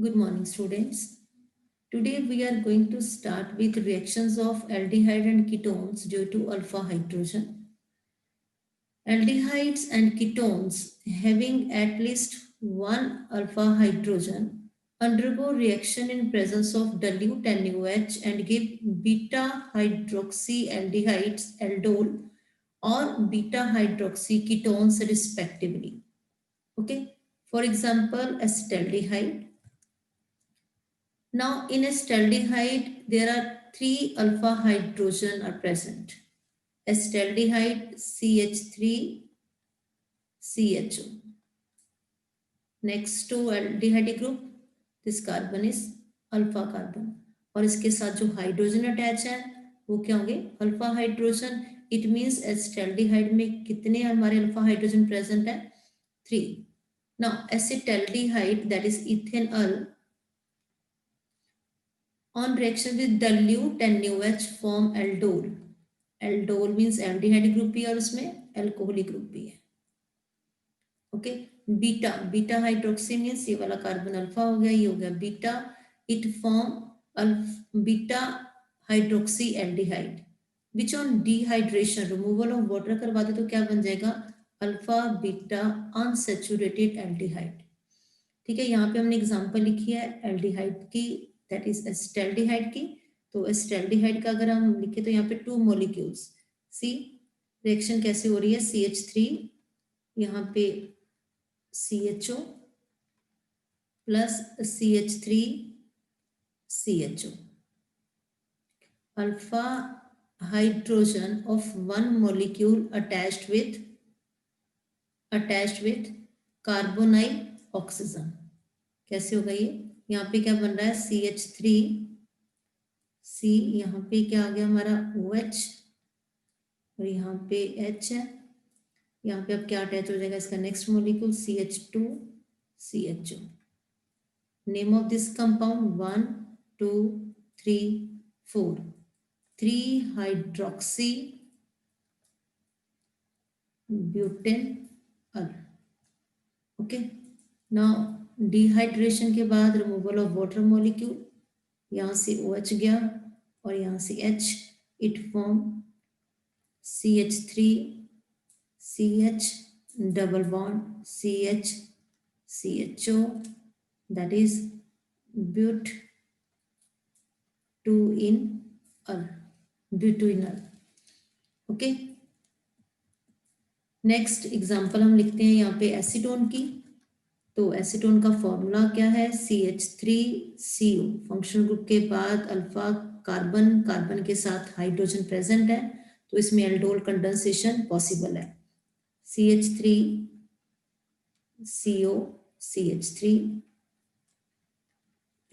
Good morning, students. Today we are going to start with reactions of aldehyde and ketones due to alpha hydrogen. Aldehydes and ketones having at least one alpha hydrogen undergo reaction in presence of dilute NaOH and give beta hydroxyaldehydes aldol or beta hydroxyketones respectively. Okay, for example, acetaldehyde. Now, in acetaldehyde, there are three alpha hydrogen are present. Acetaldehyde CH3 CHO. Next to aldehyde group, this carbon is alpha carbon. और इसके साथ जो hydrogen attach है वो क्या होंगे? Alpha hydrogen. It means acetaldehyde में कितने हमारे अल्फा हाइड्रोजन प्रेजेंट है? 3. Now acetaldehyde, that is ethanol, on reaction with dilute NaOH form aldol. Aldol means aldehyde group भी और उसमें alcoholic group भी है. ओके, बीटा हाइड्रोक्सी मीन्स ये वाला कार्बन अल्फा हो गया, ये हो गया beta. It form beta hydroxy aldehyde which on dehydration removal of water करवा दे तो क्या बन जाएगा? Alpha beta unsaturated aldehyde. ठीक है, यहाँ पे हमने एग्जांपल लिखी है एल्डिहाइड की, दैट इज एसिटाल्डिहाइड की. तो एसिटाल्डिहाइड का अगर हम लिखे तो यहाँ पे 2 मॉलिक्यूल्स. सी रिएक्शन कैसे हो रही है? CH3 यहाँ पे CHO plus CH3 CHO. Alpha hydrogen of one molecule attached with carbonyl oxygen. कैसे होगा ये? यहाँ पे क्या बन रहा है? CH3 C, यहाँ पे क्या आ गया हमारा? OH और यहाँ पे H है. यहाँ पे अब क्या अटैच हो जाएगा इसका next molecule? CH2 CHO. Name of this compound 1 2 3 4 3 hydroxy butanol. Okay, now dehydration के बाद रिमूवल ऑफ वाटर मॉलिक्यूल. यहाँ से OH गया और यहाँ से H. It form CH3 CH double bond CH CHO, that is but 2 in butanol. Okay, next example हम लिखते हैं यहाँ पे एसीटोन की. तो एसीटोन का फॉर्मूला क्या है? CH3CO. फंक्शनल ग्रुप के बाद अल्फा कार्बन के साथ हाइड्रोजन प्रेजेंट है तो इसमें एल्डोल कंडेंसेशन पॉसिबल है. CH3CO CH3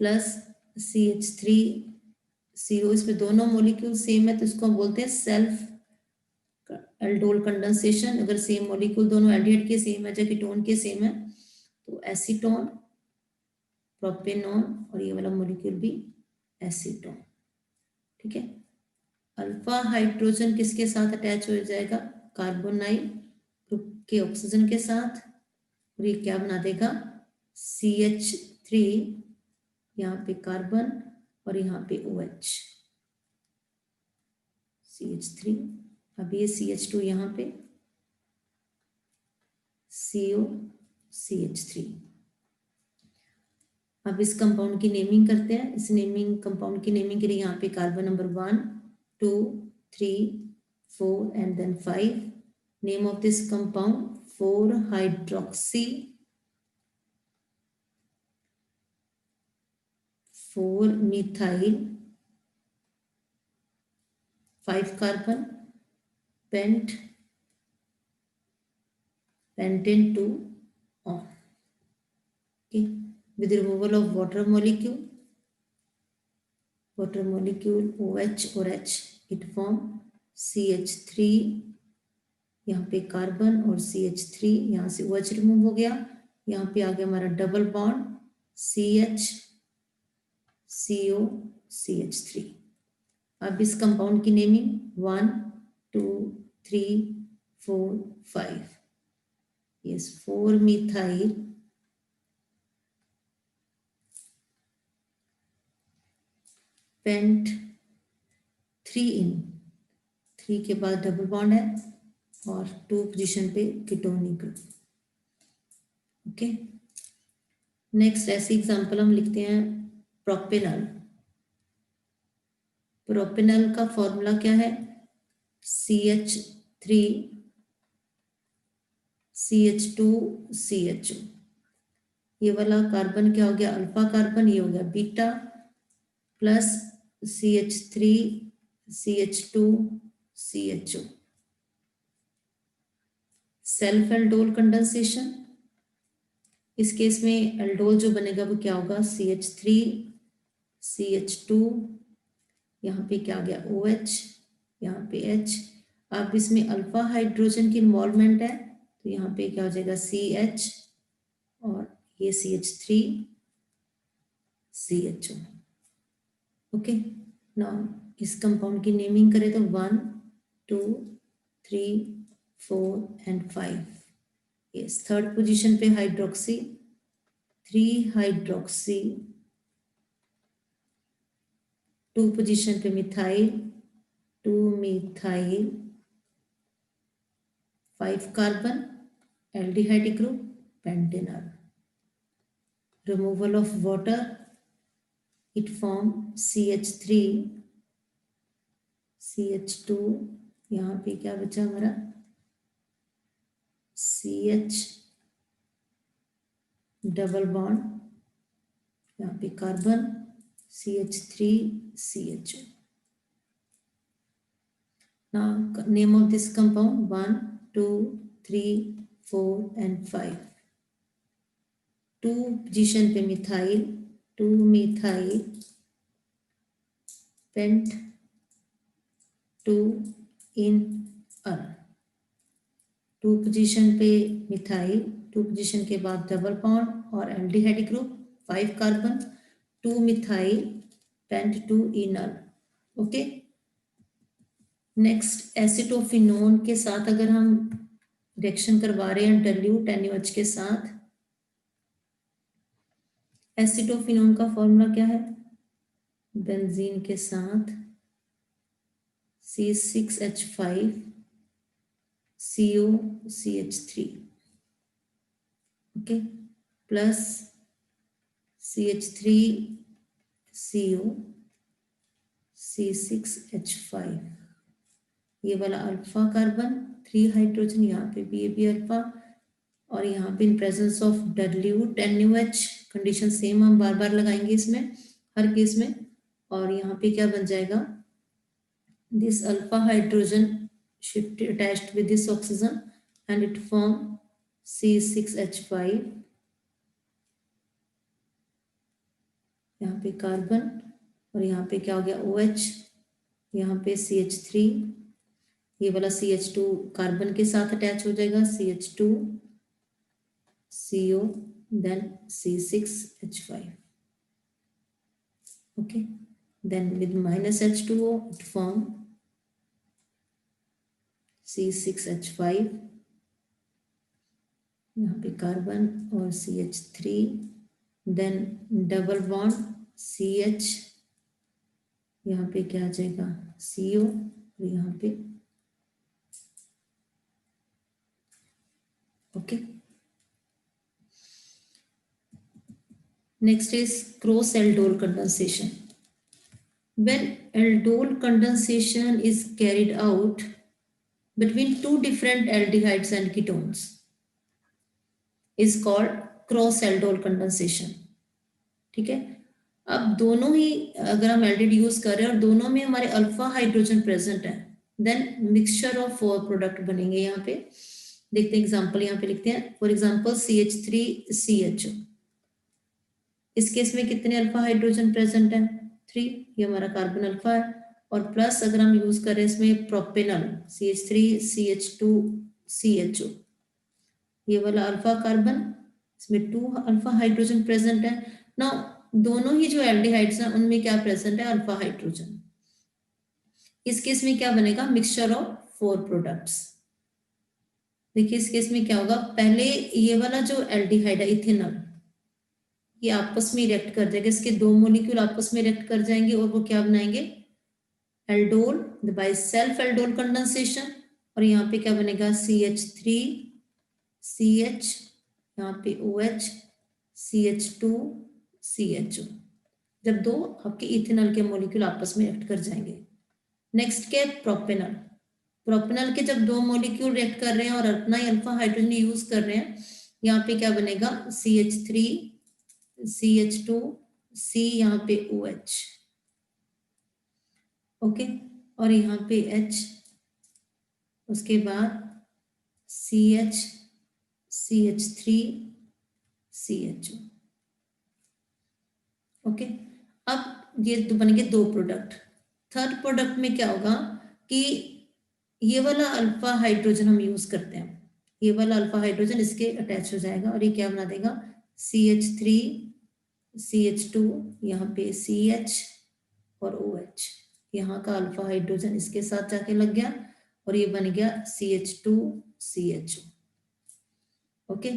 plus CH3CO. इसमें दोनों मॉलिक्यूल सेम है तो इसको हम बोलते हैं सेल्फ एल्डोल कंडेंसेशन. अगर सेम मॉलिक्यूल दोनों एल्डिहाइड के सेम है या कीटोन के सेम है तो एसीटोन प्रोपेनॉन और ये वाला मॉलिक्यूल भी एसीटोन. ठीक है, अल्फा हाइड्रोजन किसके साथ अटैच हो जाएगा? कार्बोनाइल ग्रुप के ऑक्सीजन के साथ. और ये क्या बना देगा? CH3 यहाँ पे कार्बन और यहाँ पे OH. CH3, अब ये CH2 यहाँ पे CO CH3. अब इस कंपाउंड की नेमिंग करते हैं. इस कंपाउंड की नेमिंग के लिए यहाँ पे carbon number 1 2 3 4 and then 5. Name of this compound 4 hydroxy 4 methyl 5 carbon pentane 2 on. Okay, with removal of water molecule OH और H, it form CH3 यहाँ पे कार्बन और CH3. यहाँ से OH रिमूव हो गया. यहाँ पे आ गया हमारा double bond CH CO CH3. अब इस कंपाउंड की नेमिंग 1 2 3 4 5. yes 4 methyl पेंट 3 इन, 3 के बाद डबल बॉन्ड है और 2 पोजीशन पे कीटोनिक ग्रुप। ओके, नेक्स्ट ऐसी एग्जांपल हम लिखते हैं प्रोपेनॉल। प्रोपेनॉल का फॉर्मूला क्या है? CH3 CH2 CHO। ये वाला कार्बन क्या हो गया? Alpha carbon. ये हो गया beta plus CH3 CH2 CHO। Self aldol condensation, इस केस में एल्डोल जो बनेगा वो क्या होगा? CH3 CH2, यहाँ पे क्या आ गया? OH, यहाँ पे H। अब इसमें अल्फा हाइड्रोजन की इन्वॉल्वमेंट है तो यहाँ पे क्या हो जाएगा? CH और ये CH3 CHO। ओके, नाउ इस कंपाउंड की नेमिंग करें तो 1 2 3 4 एंड 5। यस, थर्ड पोजीशन पे हाइड्रोक्सी, 3 हाइड्रोक्सी, 2 पोजीशन पे methyl, 2 methyl, 5 carbon, aldehyde group, pentanol. Removal of water, it form CH3 CH2, यहाँ पे क्या बचा हमारा? CH डबल बॉन्ड, यहाँ पे carbon, CH3 CHO। now name of this compound 1 2 3 4 and 5। 2 position पे methyl, 2 methyl, pent 2 enal, 2 position पे methyl, 2 position के बाद डबल बॉन्ड और aldehyde group, 5 carbon, 2 methyl, pent 2 enal. Okay, next acetophenone के साथ अगर हम रिएक्शन करवा रहे हैं डाइल्यूट NaOH के साथ, एसिटोफिनोन का फॉर्मूला क्या है? बेंजीन के साथ C6H5 COCH3, okay, plus CH3 CO C6H5। ये वाला अल्फा कार्बन, 3 हाइड्रोजन, यहाँ पे भी ये भी अल्फा, और यहाँ पे in presence of dilute NaOH, condition same हम बार बार लगाएंगे इसमें हर केस में। और यहाँ पे क्या बन जाएगा? This alpha hydrogen should be attached with this oxygen and it form C6H5, यहाँ पे कार्बन, और यहाँ पे क्या हो गया? OH, यहाँ पे CH3, ये वाला CH2 कार्बन के साथ अटैच हो जाएगा, CH2 CO then C6H5। okay, then with minus H2O it form C6H5, यहाँ पे कार्बन और CH3, then double bond CH, यहाँ पे क्या आ जाएगा? CO, और यहाँ पे okay. Next is cross aldol condensation. When aldol condensation is carried out between 2 different aldehydes and ketones is called cross aldol condensation। ठीक है, अब दोनों ही अगर हम एल्डिहाइड यूज कर रहे हैं और दोनों में हमारे अल्फा हाइड्रोजन प्रेजेंट है, देन मिक्सचर ऑफ 4 प्रोडक्ट बनेंगे। यहाँ पे देखते हैं एग्जांपल, यहाँ पे लिखते हैं फॉर एग्जांपल CH3 CHO। इस केस में कितने अल्फा हाइड्रोजन प्रेजेंट है? 3, ये हमारा कार्बन अल्फा है, और प्लस अगर हम यूज करें इसमें प्रोपेनॉल CH3 CH2 CHO, ये वाला अल्फा कार्बन, इसमें 2 अल्फा हाइड्रोजन प्रेजेंट है। ना दोनों ही जो एल्डिहाइड्स हैं उनमें क्या प्रेजेंट है? Alpha hydrogen. इस केस में क्या बनेगा? Mixture of 4 products. देखिए इस केस में क्या होगा? पहले ये वाला जो एल्डिहाइड है इथेनॉल, ये आपस में रिएक्ट कर जाएगा, इसके दो मॉलिक्यूल आपस में रिएक्ट कर जाएंगे और वो क्या बनाएंगे, aldol by self aldol condensation. और यहाँ पे क्या बनेगा, CH3 CH, यहाँ पे OH CH2 CHO, जब दो आपके इथेनॉल के मॉलिक्यूल आपस में रिएक्ट कर जाएंगे। नेक्स्ट क्या है, प्रोपेनॉल। प्रोपेनॉल के जब दो मॉलिक्यूल रिएक्ट कर रहे हैं और अपना ही अल्फा हाइड्रोजन यूज कर रहे हैं, यहाँ पे क्या बनेगा, CH3 CH2 C, यहाँ पे OH, ओके, और यहाँ पे H, उसके बाद CH CH3 CHO, ओके। अब ये बन गए दो प्रोडक्ट। थर्ड प्रोडक्ट में क्या होगा कि ये वाला अल्फा हाइड्रोजन हम यूज करते हैं, ये वाला अल्फा हाइड्रोजन इसके अटैच हो जाएगा और ये क्या बना देगा, CH3 CH2, यहाँ पे CH और OH, यहाँ का अल्फा हाइड्रोजन इसके साथ जाके लग गया और ये बन गया CH2 CHO, ओके।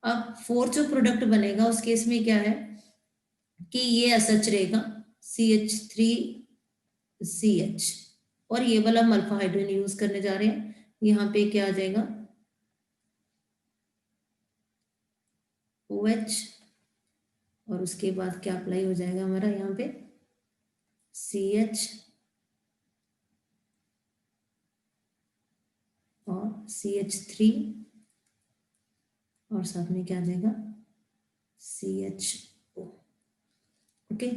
अब फोर्थ जो प्रोडक्ट बनेगा उस केस में क्या है कि ये SH रहेगा CH3 CH, और ये वाला हम अल्फा हाइड्रोजन यूज करने जा रहे हैं, यहाँ पे क्या आ जाएगा OH, और उसके बाद क्या अप्लाई हो जाएगा हमारा यहाँ पे CH और CH3, और साथ में क्या आ जाएगा CHO, ओके।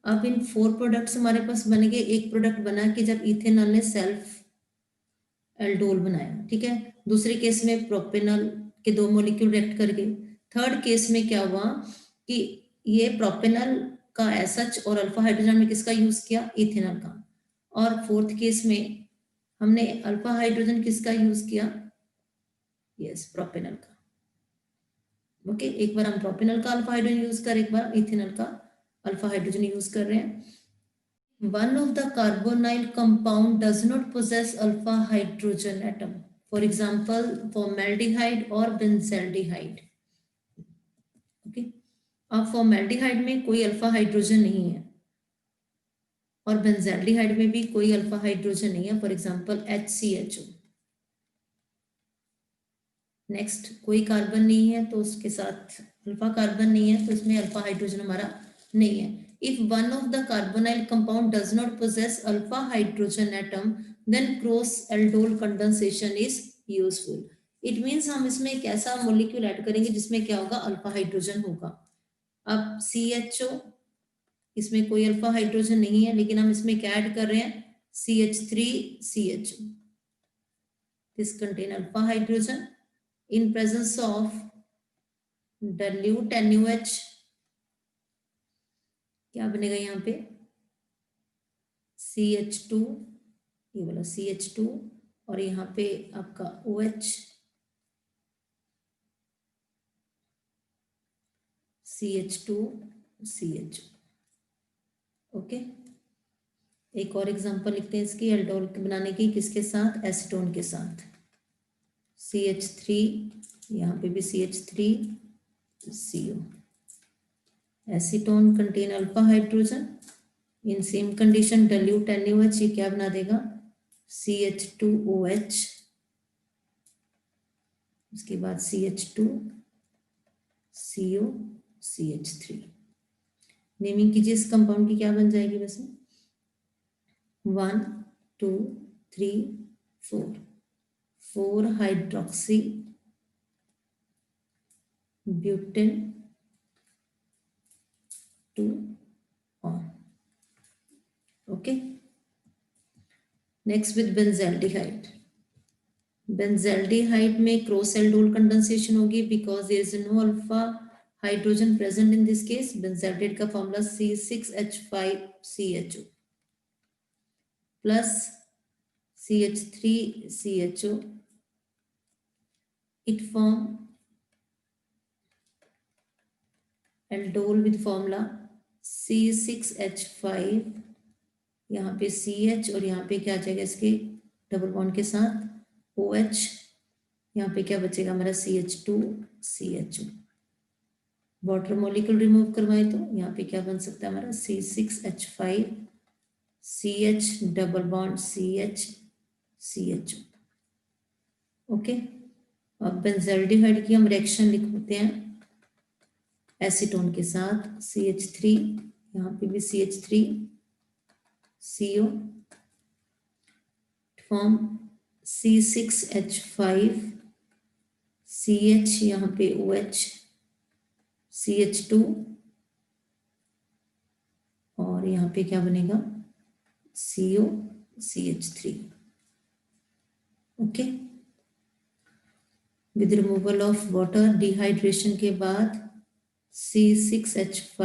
अब इन फोर प्रोडक्ट्स हमारे पास बनेंगे। एक प्रोडक्ट बना कि जब इथेनॉल ने सेल्फ एल्डोल बनाया, ठीक है। दूसरे केस में प्रोपेनॉल के दो मॉलिक्यूल रिएक्ट कर गए। थर्ड केस में क्या हुआ कि ये प्रोपेनॉल का एसएच और अल्फा हाइड्रोजन में किसका यूज किया, इथेनॉल का। और फोर्थ केस में हमने अल्फा हाइड्रोजन किसका यूज किया, यस प्रोपेनॉल का, ओके। एक बार हम प्रोपेनॉल का अल्फा हाइड्रोजन यूज कर, एक बार इथेनॉल का अल्फा हाइड्रोजन यूज कर रहे हैं। One of the carbonyl compound does not possess alpha hydrogen atom. For example, formaldehyde or benzaldehyde. Okay. अब formaldehyde में कोई अल्फा हाइड्रोजन नहीं है और बेंजाल्डिहाइड में भी कोई अल्फा हाइड्रोजन नहीं है, फॉर एग्जांपल HCHO। नेक्स्ट, कोई कार्बन नहीं है तो उसके साथ अल्फा कार्बन नहीं है तो इसमें अल्फा हाइड्रोजन हमारा नहीं है। If one of the carbonyl compound does not possess alpha hydrogen atom, then cross aldol condensation is useful. It means हम इसमें एक ऐसा मॉलिक्यूल ऐड करेंगे जिसमें क्या होगा, अल्फा हाइड्रोजन होगा। अब CHO, इसमें कोई अल्फा हाइड्रोजन नहीं है लेकिन हम इसमें क्या ऐड कर रहे हैं, CH3 CHO, this contain alpha hydrogen in presence of dilute NaOH, क्या बनेगा यहाँ पे CH2, ये वाला CH2, और यहाँ पे आपका OH CH2 CH, ओके। एक और एग्जांपल लिखते हैं इसकी एल्डोल बनाने की, किसके साथ, एसीटोन के साथ, CH3, यहाँ पे भी CH3 CO। Acetone contain alpha hydrogen, in same condition dilute NaOH, ये क्या बना देगा CH2OH, उसके बाद CH2 CO CH3। नेमिंग कीजिए इस कंपाउंड की, क्या बन जाएगी वैसे, 1 2 3 4 hydroxy butane 2 one, okay. Next with benzaldehyde. Benzaldehyde में क्रॉस एल्डोल कंडेंसेशन होगी because there is no alpha hydrogen present in this case. Benzaldehyde का formula C6H5CHO plus CH3CHO, it form aldol with formula C6H5, यहाँ पे CH और यहाँ पे क्या आ जाएगा इसके डबल बॉन्ड के साथ OH, यहाँ पे क्या बचेगा हमारा CH2CHO, वाटर मॉलिक्यूल रिमूव करवाए तो यहाँ पे क्या बन सकता है हमारा C6H5 CH double bond CH okay. अब बेंजल्डिहाइड की हम रिएक्शन लिखते हैं एसीटोन के साथ CH3, यहाँ पे भी CH3 CO form C6H5 CH, यहाँ पे OH CH2 और यहाँ पे क्या बनेगा CO CH3 okay. With removal of water dehydration के बाद C6H5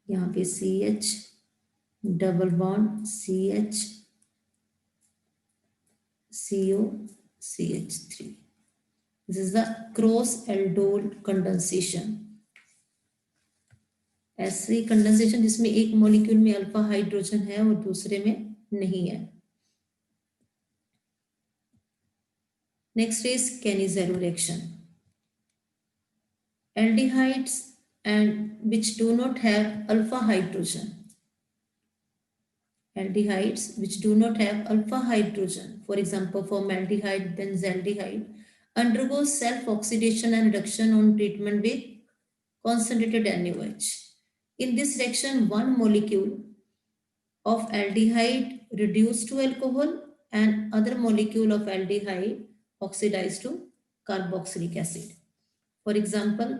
यहाँ पे CH double bond CH CO CH3। This is the cross aldol condensation. ऐसी कंडेंसेशन जिसमें एक मॉलिक्यूल में अल्फा हाइड्रोजन है और दूसरे में नहीं है। Next is Cannizzaro reaction. Aldehydes and which do not have alpha hydrogen. Aldehydes which do not have alpha hydrogen, for example formaldehyde, benzaldehyde, undergo self-oxidation and reduction on treatment with concentrated NaOH. In this reaction, one molecule of aldehyde reduced to alcohol and other molecule of aldehyde oxidized to carboxylic acid. For example,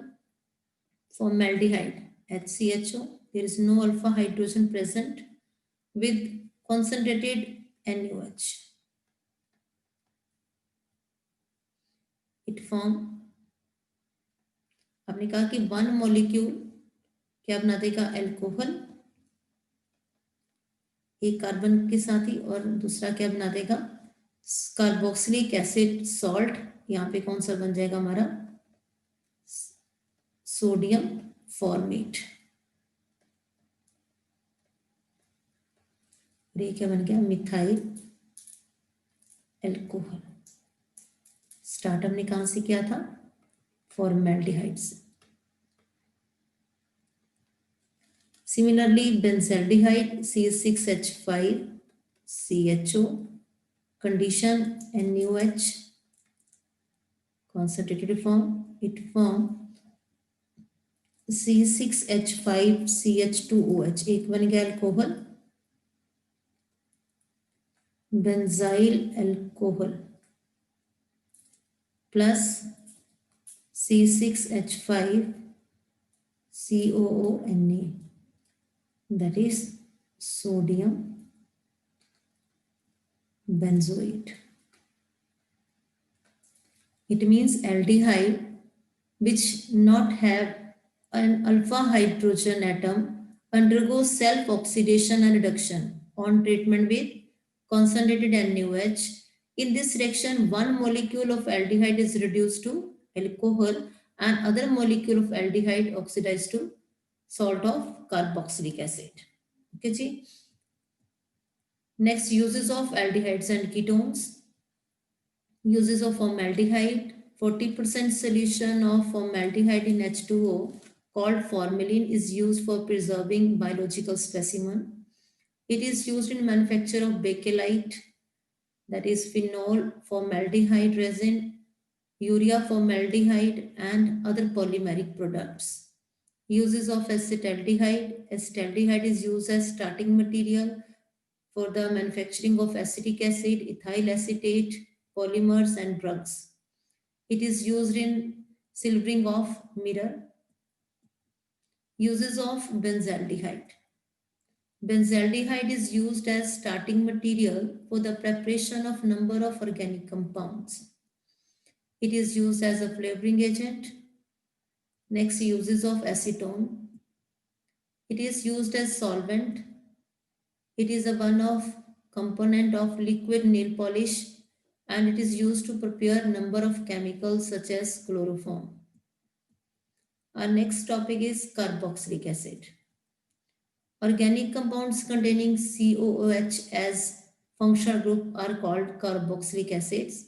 formaldehyde HCHO, there is no alpha hydrogen present with concentrated NaOH. It form, आपने कहा कि one molecule क्या बना देगा alcohol एक carbon के साथ ही और दूसरा क्या बना देगा कार्बोक्सिलिक एसिड सॉल्ट। यहाँ पे कौन सा बन जाएगा हमारा सोडियम फॉर्मेट। ये क्या बन गया मिथाइल अल्कोहल। स्टार्ट हमने कहां से किया था फॉर्मेल्डिहाइड से। Similarly benzaldehyde C6H5 CHO condition NaOH concentrated form, it form C6H5 CH2OH, एक बन गया alcohol benzyl alcohol plus C6H5 COONA, that is sodium benzoate. It means aldehyde which not have an alpha hydrogen atom undergoes self oxidation and reduction on treatment with concentrated NaOH. In this reaction, one molecule of aldehyde is reduced to alcohol and other molecule of aldehyde oxidized to salt of carboxylic acid. Okay ji. Next, uses of aldehydes and ketones. Uses of formaldehyde, 40% solution of formaldehyde in H2O called formalin is used for preserving biological specimen. It is used in manufacture of bakelite, that is phenol formaldehyde resin, urea formaldehyde and other polymeric products. Uses of acetaldehyde. Acetaldehyde is used as starting material for the manufacturing of acetic acid, ethyl acetate, polymers and drugs. It is used in silvering of mirror. Uses of benzaldehyde. Benzaldehyde is used as starting material for the preparation of number of organic compounds. It is used as a flavoring agent. Next, uses of acetone. It is used as solvent. It is a one-off component of liquid nail polish and it is used to prepare number of chemicals such as chloroform. Our next topic is carboxylic acid. Organic compounds containing COOH as functional group are called carboxylic acids.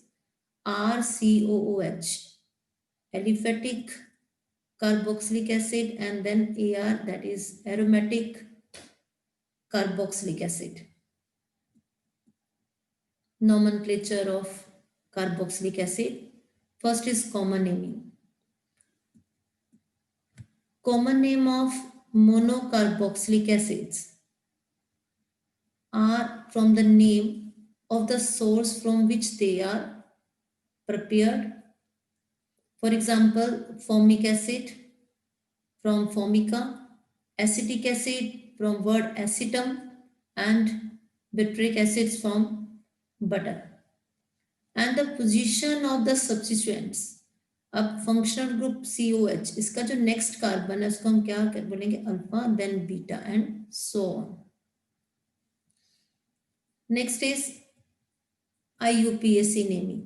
RCOOH, aliphatic carboxylic acid, and then AR, that is aromatic carboxylic acid. Nomenclature of carboxylic acid. First is common naming. Common name of monocarboxylic acids are from the name of the source from which they are prepared. For example, formic acid from formica, acetic acid from word acetum, and butyric acids from butter. And the position of the substituents. अब functional group COH, इसका जो next carbon है उसको हम क्या बोलेंगे, alpha, then beta and so on. Next is IUPAC naming.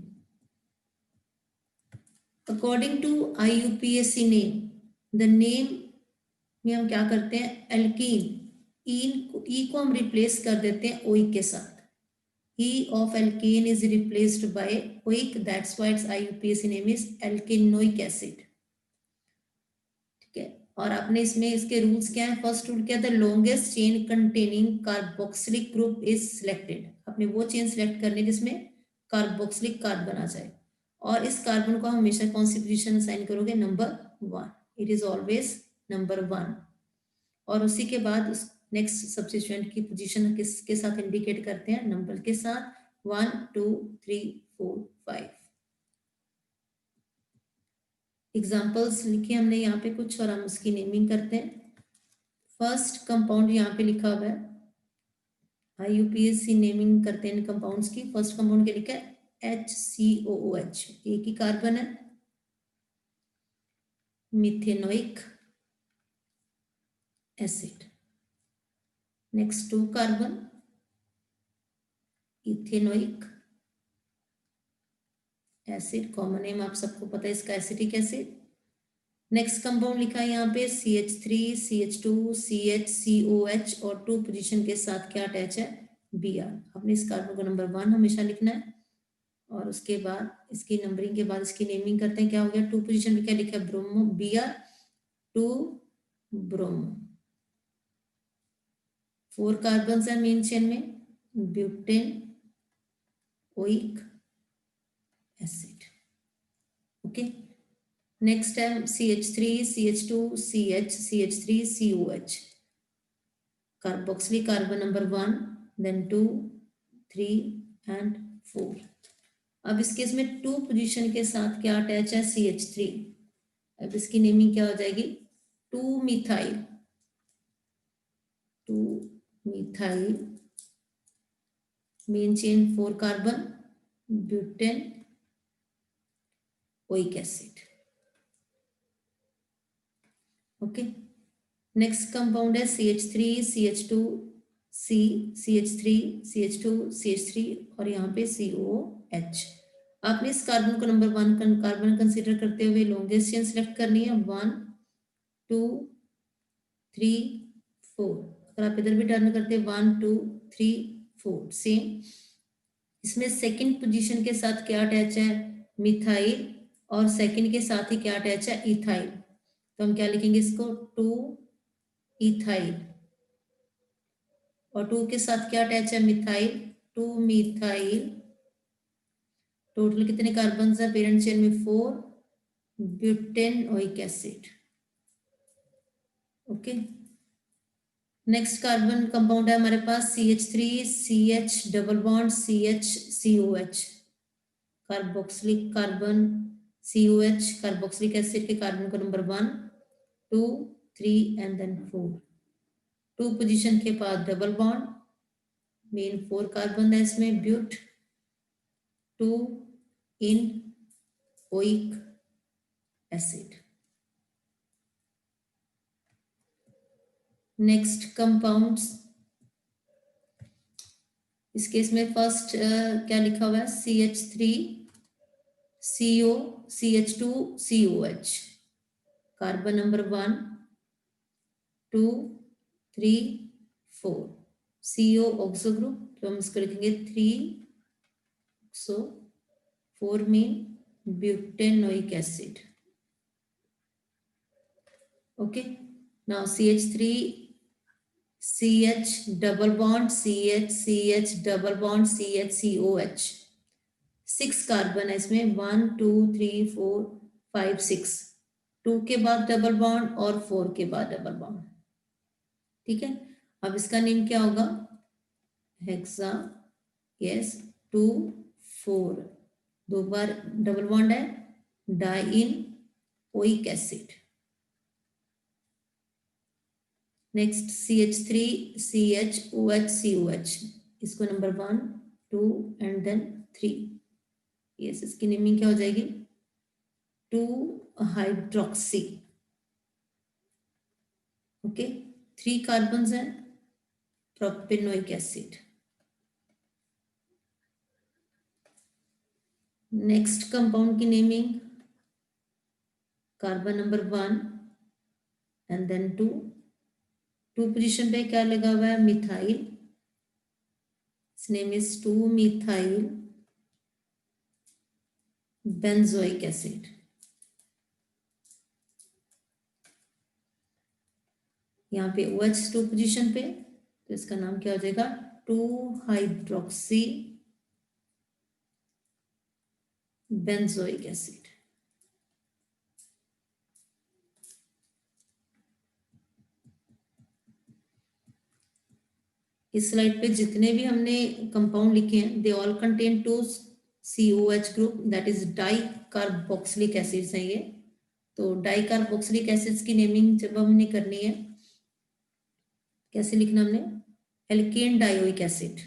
According to IUPAC name, the name में हम क्या करते हैं, एल्कीन, ई को हम रिप्लेस कर देते हैं ओइक के साथ. E of alkane is replaced by oic, that's why its IUPAC name is alkanoic acid. ठीक है. और आपने इसमें इसके रूल्स क्या है, फर्स्ट रूल क्या है, the longest chain containing carboxylic group is selected. आपने वो चेन सिलेक्ट करनी है जिसमें कार्बोक्सिलिक कार्बन आ जाए, और इस कार्बन को हमेशा कौन सी पोजीशन असाइन करोगे, number 1. It is always number 1. और उसी के बाद उस नेक्स्ट सब्स्टिट्यूएंट की पोजीशन किसके साथ इंडिकेट करते हैं, नंबर के साथ, 1 2 3 4 5. एग्जांपल्स लिखे हमने यहाँ पे कुछ, और हम उसकी नेमिंग करते हैं. फर्स्ट कंपाउंड यहाँ पे लिखा हुआ है, IUPAC नेमिंग करते हैं कंपाउंड्स की. फर्स्ट कंपाउंड क्या लिखा है, HCOOH, एक ही कार्बन है, methanoic acid. Next 2 carbon, ethanoic acid, common name आप सबको पता है इसका, एसिटिक एसिड. नेक्स्ट कंपाउंड लिखा है यहाँ पे CH3, CH2, CHCOH, और 2 पोजीशन के साथ क्या अटैच है, Br. आपने इस कार्बन को नंबर 1 हमेशा लिखना है, और उसके बाद इसकी नंबरिंग के बाद इसकी नेमिंग करते हैं. क्या हो गया, 2 पोजीशन पे क्या लिखा है, ब्रोमो, Br 2 ब्रोमो. 4 कार्बन है मेन चेन में, butanoic acid. Okay. Next है CH3, CH2, CH, CH3, COH, carboxylic carbon number 1, then 2 3 and 4. अब इस केस में 2 पोजीशन के साथ क्या अटैच है, CH3. अब इसकी नेमिंग क्या हो जाएगी, 2 methyl, 2 methyl, main chain 4 carbon, butane oic acid. Okay. Next compound है CH3, CH2, C, CH3, CH2, CH3, और यहाँ पे COH. आपने इस कार्बन को नंबर 1 कार्बन कंसीडर करते हुए लॉन्गेस्ट चेन सिलेक्ट करनी है, 1 2 3 4. अगर आप इधर भी टर्न करते हैं 1 2 3 4, सेम. इसमें सेकंड पोजीशन के साथ क्या अटैच है, मिथाइल, और सेकंड के साथ ही क्या अटैच है, इथाइल. तो हम क्या लिखेंगे इसको, 2 इथाइल, और 2 के साथ क्या अटैच है, मिथाइल, 2 मिथाइल. टोटल कितने कार्बन है पेरेंट चेन में, 4, butanoic acid. Okay. Next carbon compound है हमारे पास CH3, CH double bond, CH COH, carboxylic carbon, COH, carboxylic acid के कार्बन को नंबर 1 2 3 एंड देन 4. 2 पोजीशन के बाद डबल बॉन्ड, मेन 4 कार्बन है इसमें, but 2 enoic acid. Next compounds, इस केस में फर्स्ट क्या लिखा हुआ है, CH3, CO, CH2, COH, carbon number 1 2 3 4, CO oxo group, तो हम इसको लिखेंगे 3 ऑक्सो, 4 में butanoic acid. Okay, now CH3 CH double bond CH double bond COH, 6 carbon है इसमें, 1 2 3 4 5 6, 2 के बाद डबल बॉन्ड और 4 के बाद डबल बॉन्ड। ठीक है, अब इसका नेम क्या होगा, हेक्सा, यस, 2 4, 2 बार डबल बॉन्ड है, dienoic acid. Next CH3 CHOH, इसको नंबर 1 2 एंड देन 3, यस, इसकी नेमिंग क्या हो जाएगी, 2 हाइड्रोक्सी। ओके, 3 कार्बन है, प्रोपेनोइक एसिड। नेक्स्ट कंपाउंड की naming, carbon number 1 and then 2 position पे क्या लगा हुआ है, methyl, its name is 2 methyl benzoic acid. यहाँ पे OH 2 पोजीशन पे, तो इसका नाम क्या हो जाएगा, 2 हाइड्रोक्सी बेंजोइक एसिड। इस स्लाइड पे जितने भी हमने कंपाउंड लिखे हैं, they all contain 2 COH group, that is di carboxylic acids हैं ये। तो डाई कार्बोक्सिलिक एसिड्स की नेमिंग जब हमने करनी है, कैसे लिखना हमने, एल्केन डायोइक एसिड,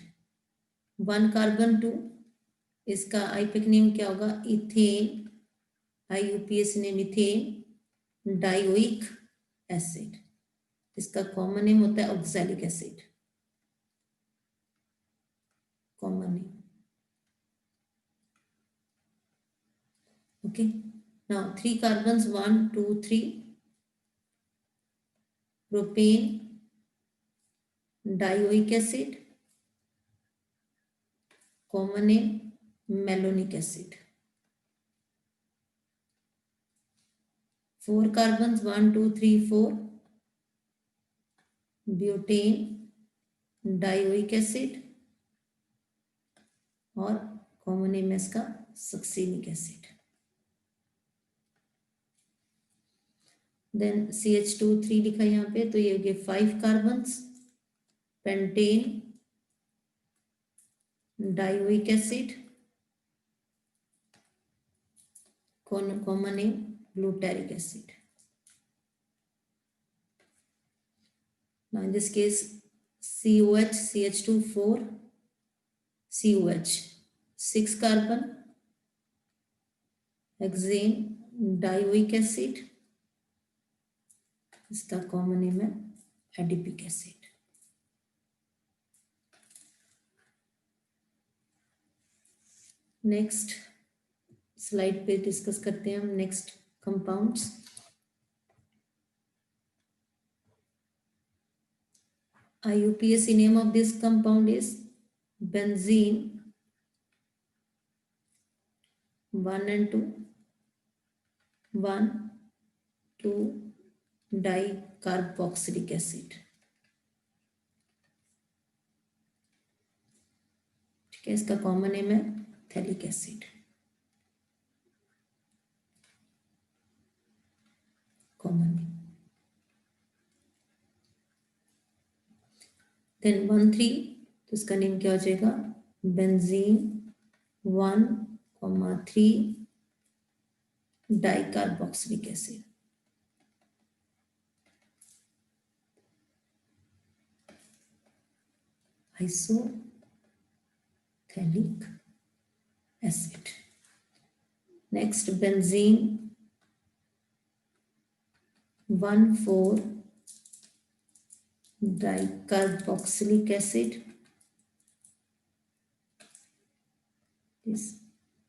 1 कार्बन 2, इसका आईपीएक नेम क्या होगा, ethane, IUPAC name ethane dioic acid, इसका कॉमन नेम होता है oxalic acid, common name. Okay, now 3 carbons, 1 2 3, propane dioic acid, common name malonic acid. 4 carbons, 1 2 3 4, butane dioic acid और common name है इसका succinic acid. Then CH2 3 लिखा है यहाँ पे, तो ये हो गए 5 carbons, pentane dioic acid, common name glutaric acid. Now in this case COH CH2 4 COH 6 carbon, hexane dioic acid, इसका कॉमन नेम है एडिपिक एसिड। नेक्स्ट स्लाइड पे डिस्कस करते हैं हम next compounds. IUPAC name of this compound is benzene 1 and 2 1 2 dicarboxylic acid। ठीक है, इसका common name है phthalic acid, common name. Then 1 3, तो इसका नेम क्या हो जाएगा, benzene 1 3 dicarboxylic acid. Isophthalic acid. Next benzene 1 4 dicarboxylic acid is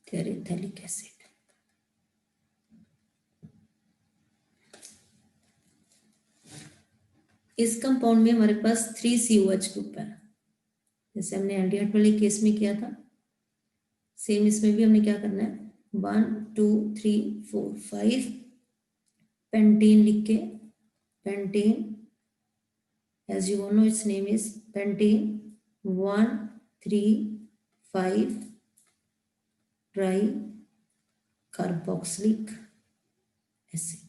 terephthalic acid। इस कंपाउंड में हमारे पास 3 COH ग्रुप है, जैसे हमने एल्डिहाइड वाले केस में किया था, सेम इसमें भी हमने क्या करना है, 1 2 3 4 5 पेंटेन लिख के pentane, as you all know its name is pentane 1,3,5 tricarboxylic acid.